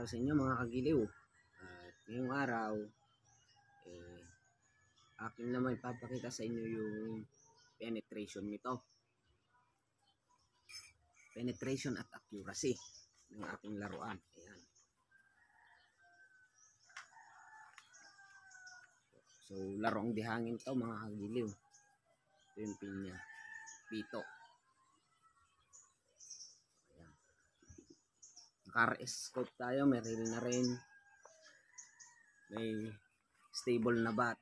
sa inyo mga kagiliw. At ngayong araw, akin naman ipapakita sa inyo yung penetration nito. Penetration at accuracy ng aking laruan. Ayan. So, larong dihangin to mga kagiliw. Ito yung pin niya. Pito. Ayan. Naka-scope tayo. May reel na rin. May stable na bat.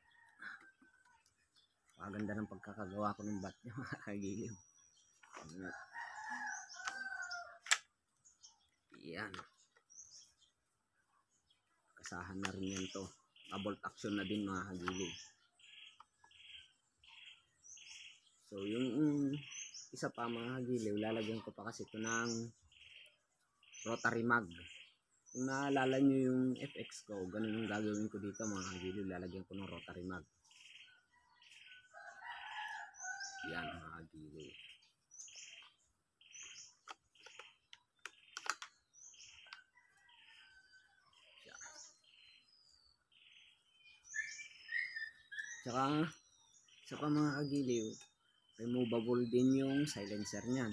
Maganda ng pagkakagawa ko ng bat niya mga kagiliw. Ayan. Kasahan na rin yan to. Bolt action na din mga kagiliw. So yung isa pa mga kagiliw, lalagyan ko pa kasi ito ng rotary mag. Kung naalala nyo yung FX ko, ganun yung gagawin ko dito mga kagiliw, lalagyan ko ng rotary mag. Yan mga kagiliw. Tsaka isa pa mga kagiliw, removable din yung silencer niyan.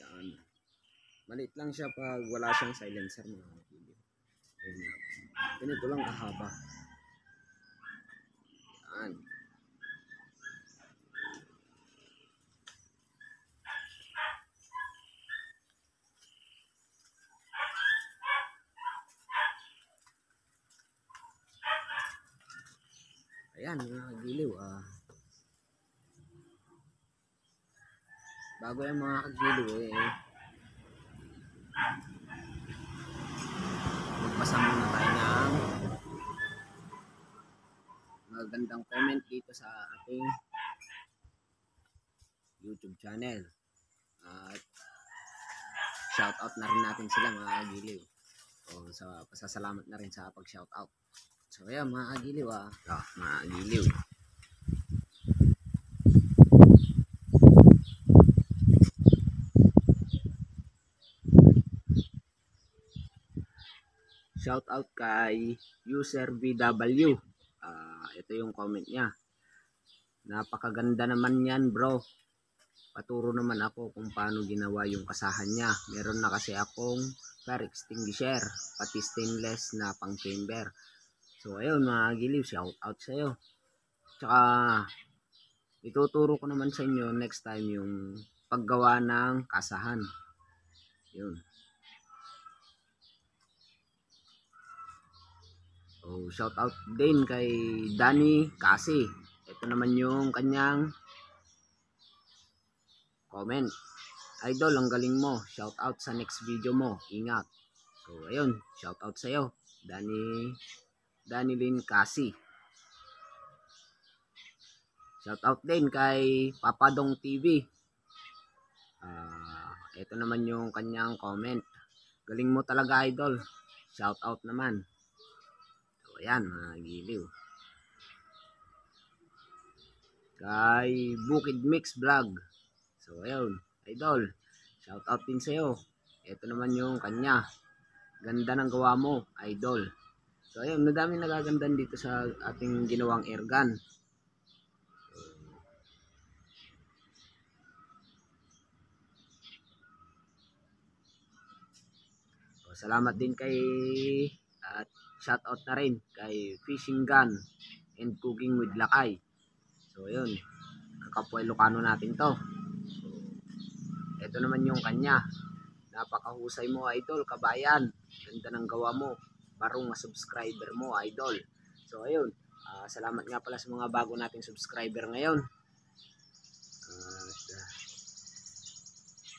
Yan. Maliit lang siya pag wala siyang silencer mga kagiliw. Ganito lang kahaba. Yan. Ayan mga kagiliw. Bago yung mga kagiliw magpasa muna tayo ng magandang comment dito sa ating YouTube channel. At shoutout na rin natin sila mga kagiliw. So pasasalamat na rin sa pag-shoutout. So ayan mga kagiliw mga kagiliw. Shoutout kay user VW. Ito yung comment niya. Napakaganda naman yan bro. Paturo naman ako kung paano ginawa yung kasahan niya. Meron na kasi akong fire extinguisher, pati stainless na pang chamber. So ayun mga kagiliw, shoutout sa iyo. Tsaka ituturo ko naman sa inyo next time yung paggawa ng kasahan. Yun. So shoutout din kay Danny Kasi. Ito naman yung kanyang comment. Idol, ang galing mo. Shoutout sa next video mo. Ingat. So ayun, shoutout sa iyo, Danny Lin Kasi. Shoutout din kay Papadong TV. Ito naman yung kanyang comment. Galing mo talaga idol. Shoutout naman. So ayan mga kagiliw. Kay Bukid Mix Vlog. So ayun, idol. Shoutout din sa iyo. Ito naman yung kanya. Ganda ng gawa mo, idol. So ayun, madaming nagagandan dito sa ating ginawang airgun. So, salamat din kay at shoutout na rin kay Fishing Gun and Cooking with Lakay. So ayun, kakapwa Ilocano natin to. So, ito naman yung kanya. Napakahusay mo idol, kabayan. Ganda ng gawa mo. Barong nga subscriber mo idol. So ayun, salamat nga pala sa mga bago nating subscriber ngayon.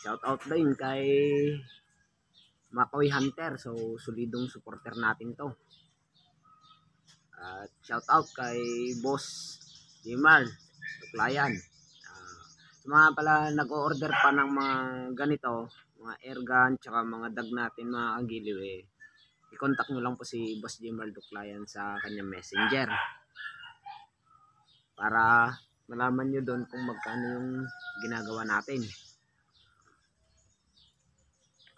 Shoutout din kay Makoy Hunter. So solidong supporter natin to. At shoutout kay Boss Jimar Tuklayan. Sa mga pala nag-o-order pa ng mga ganito, mga airgun, tsaka mga dag natin mga kagiliw i-contact nyo lang po si Boss Jimar Tuklayan sa kanyang messenger para malaman nyo doon kung magkano yung ginagawa natin.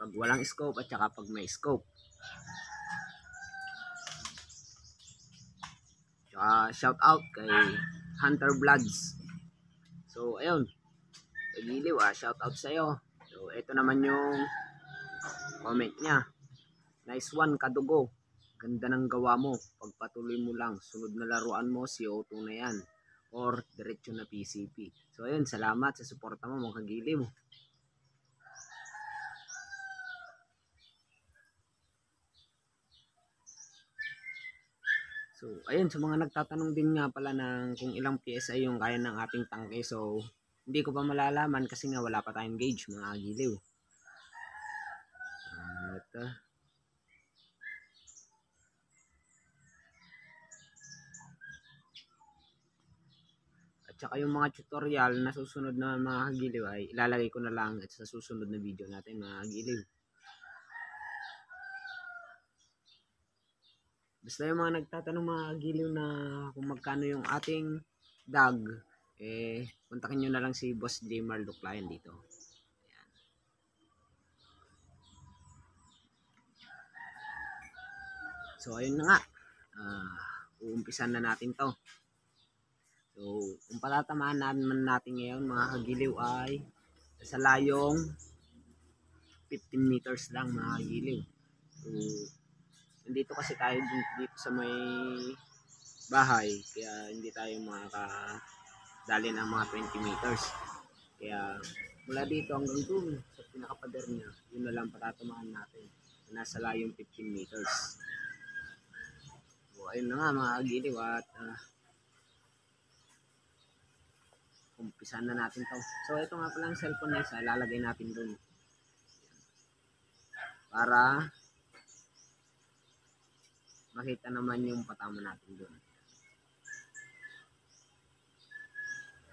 pag walang scope at saka pag may scope. Tsaka shout out kay Hunter Vlogs. So ayun, Kagiliw, shout out sa iyo. So ito naman yung comment niya. Nice one, Kadugo. Ganda ng gawa mo. Pagpatuloy mo lang, sunod na laruan mo si O2 na yan. Or diretso na PCP. So ayun, salamat sa suporta mo mga Kagiliw. So ayun, sa mga nagtatanong din nga pala ng kung ilang PSI yung kaya ng ating tangke. So hindi ko pa malalaman kasi nga wala pa tayong gauge mga Kagiliw. At saka yung mga tutorial na susunod na mga Kagiliw ay ilalagay ko na lang at sa susunod na video natin mga Kagiliw. Basta yung mga nagtatanong mga Kagiliw na kung magkano yung ating dag, kontakin nyo na lang si Boss J. Marlo Client dito. Ayan. So ayun na nga, uumpisan na natin to. So kung patatamaan natin ngayon mga Kagiliw ay sa layong 15 meters lang mga Kagiliw. So nandito kasi tayo dito sa may bahay, kaya hindi tayo makakadali ng mga 20 meters. Kaya mula dito hanggang doon sa pinakapader niya, yun na lang patatamaan natin. Nasa layong 15 meters. So ayun na nga mga Kagiliw, at umpisan na natin to. So ito nga palang cellphone na isa, lalagay natin doon para makita naman yung patama natin doon.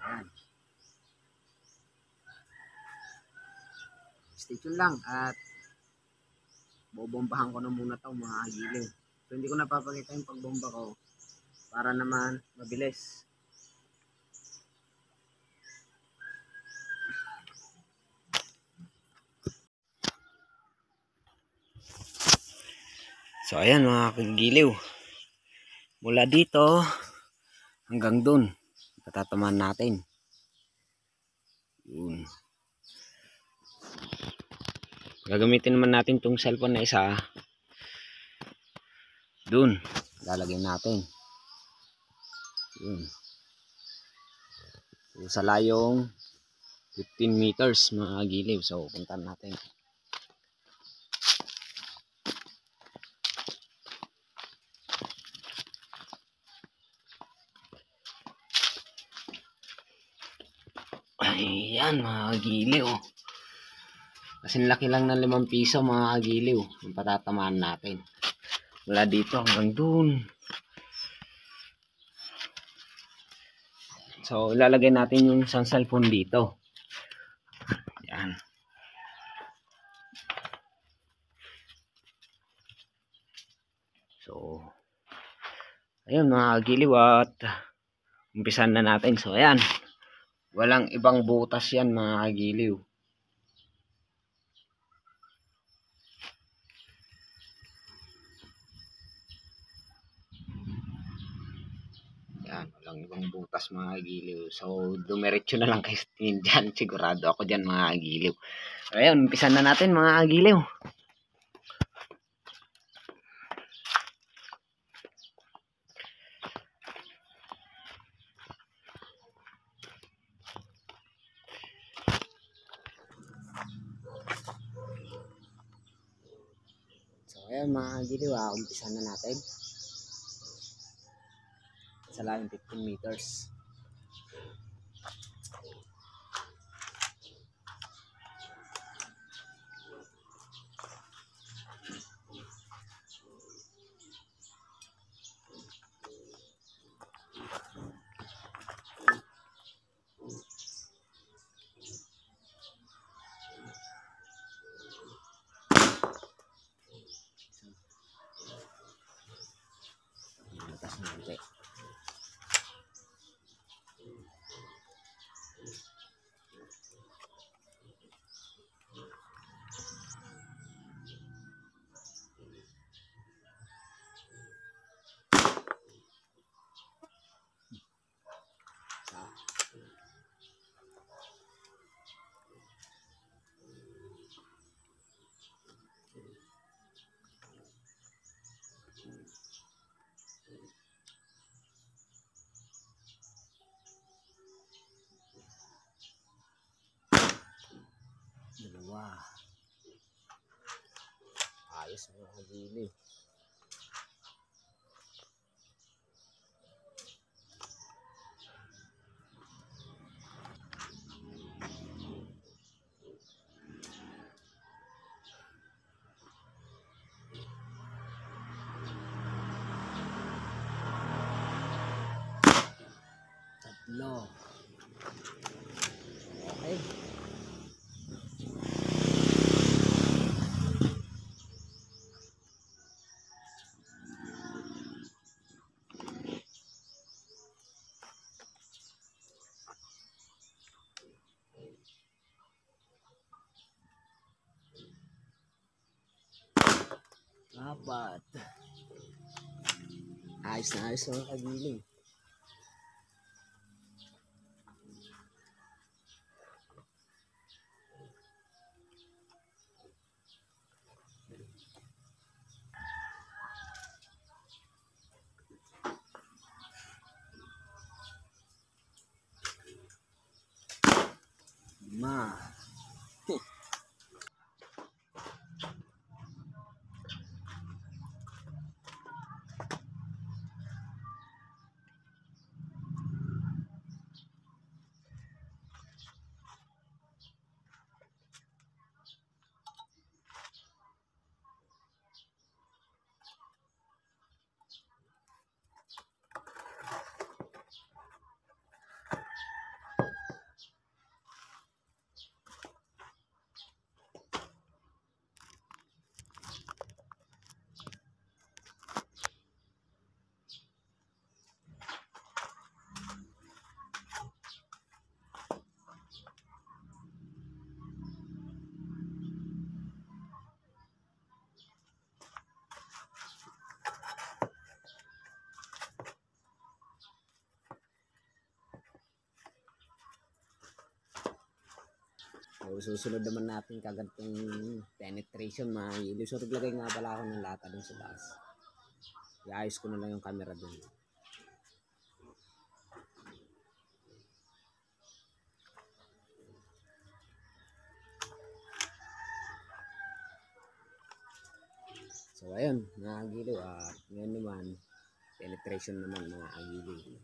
Ayan. Stay tuned lang at bobombahan ko na muna to mga Kagiliw. So hindi ko napapakita yung pagbomba ko para naman mabilis. So ayan mga Kagiliw, mula dito hanggang dun patatamaan natin. Yun. Gagamitin naman natin tong cellphone na isa. Dun lalagyan natin. Yun. So, sa layong 15 meters mga Kagiliw. So puntahan natin. Ayan mga Kagiliw. Kasi laki lang ng 5 piso mga Kagiliw yung patatamaan natin. Mula dito hanggang dun. So ilalagay natin yung isang cellphone dito. Ayan. So ayun mga Kagiliw, at umpisan na natin. So ayan. Walang ibang butas yan mga Kagiliw. Yan, walang ibang butas mga Kagiliw. So dumiretso na lang kayo dyan. Sigurado ako dyan mga Kagiliw. So ayun, umpisan na natin mga Kagiliw. Ayan mga Kagiliw, umpisan na natin sa layong 15 meters. No. Okay. Apat. Ayos na ayos mga kagiling. Ma. So, susunod naman natin kagantong penetration mga kagiling. So, naglagay nga pala ako ng lata dun sa taas. Iayos ko na lang yung camera dun. So, ayun, mga kagiling. Ngayon naman, penetration naman mga kagiling.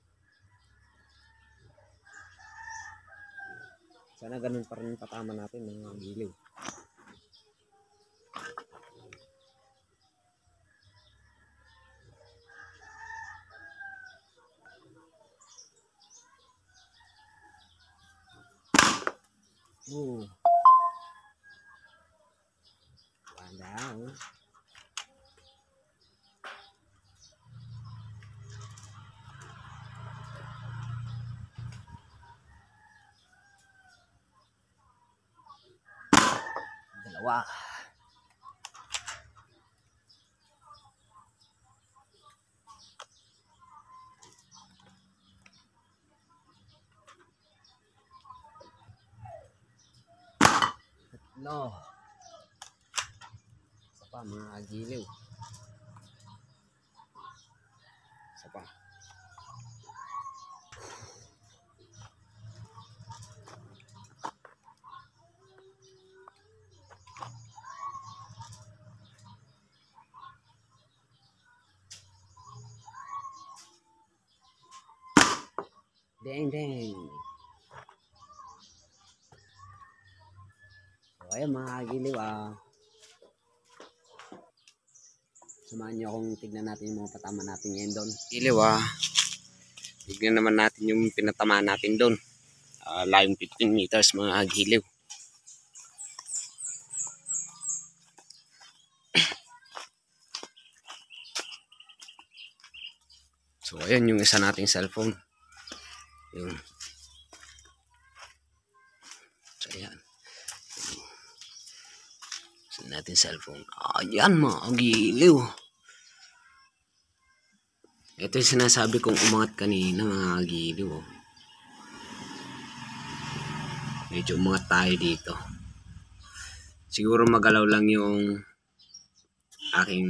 Sana ganun pa rin patama natin mga kagiling. One down. Dalawa. Tatlo. Isa pa mga kagiling. Isa pa. Deng deng. So, ayun mga kagiling. Samahan nyo akong tignan natin yung mga patama natin ngayon doon. Giliw tignan naman natin yung pinatama natin doon. Layong 15 meters mga giliw. So ayan yung isa nating cellphone. Yun. So ayan. Isa natin cellphone. Ayan mga giliw. Ito yung sinasabi kong umangat kanina mga giliw. Medyo umangat tayo dito. Siguro magalaw lang yung aking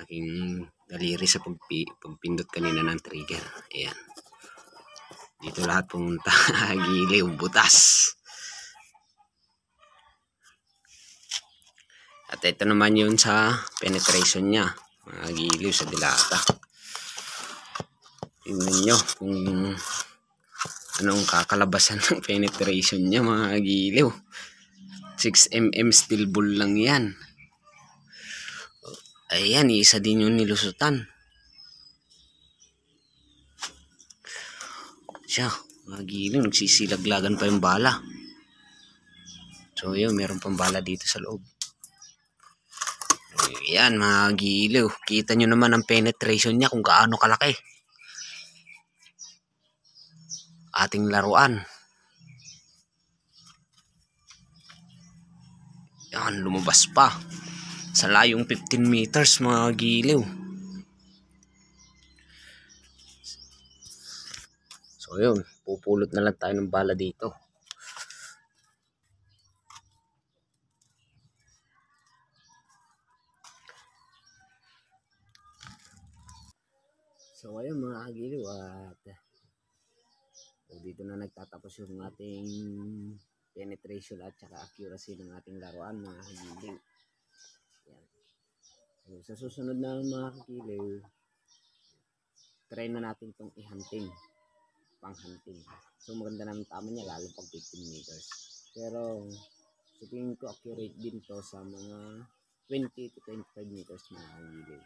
aking daliri sa pagpindot kanina ng trigger. Ayan. Dito lahat pumunta. Giliw, butas. At ito naman yun sa penetration niya. Mga giliw sa dilata. Tingnan nyo kung anong kakalabasan ng penetration niya mga giliw. 6mm steel ball lang yan. Ayan, isa din yung nilusutan. siya. Mga giling, nagsisilaglagan pa yung bala. So yun, meron pang bala dito sa loob. Ayan mga giliw, kita nyo naman ang penetration niya kung gaano kalaki. Ating laruan. Yan, lumabas pa. Sa layong 15 meters mga giliw. So yun, pupulot na lang tayo ng bala dito. So ayun mga kagiliw, at dito na nagtatapos yung ating penetration at saka accuracy ng ating laruan mga kagiliw. Yan. So, sa susunod na mga kagiliw, try na natin itong i-hunting, pang-hunting. So maganda naman tama niya lalo pag 15 meters. Pero sa tingin ko accurate din to sa mga 20 to 25 meters mga kagiliw.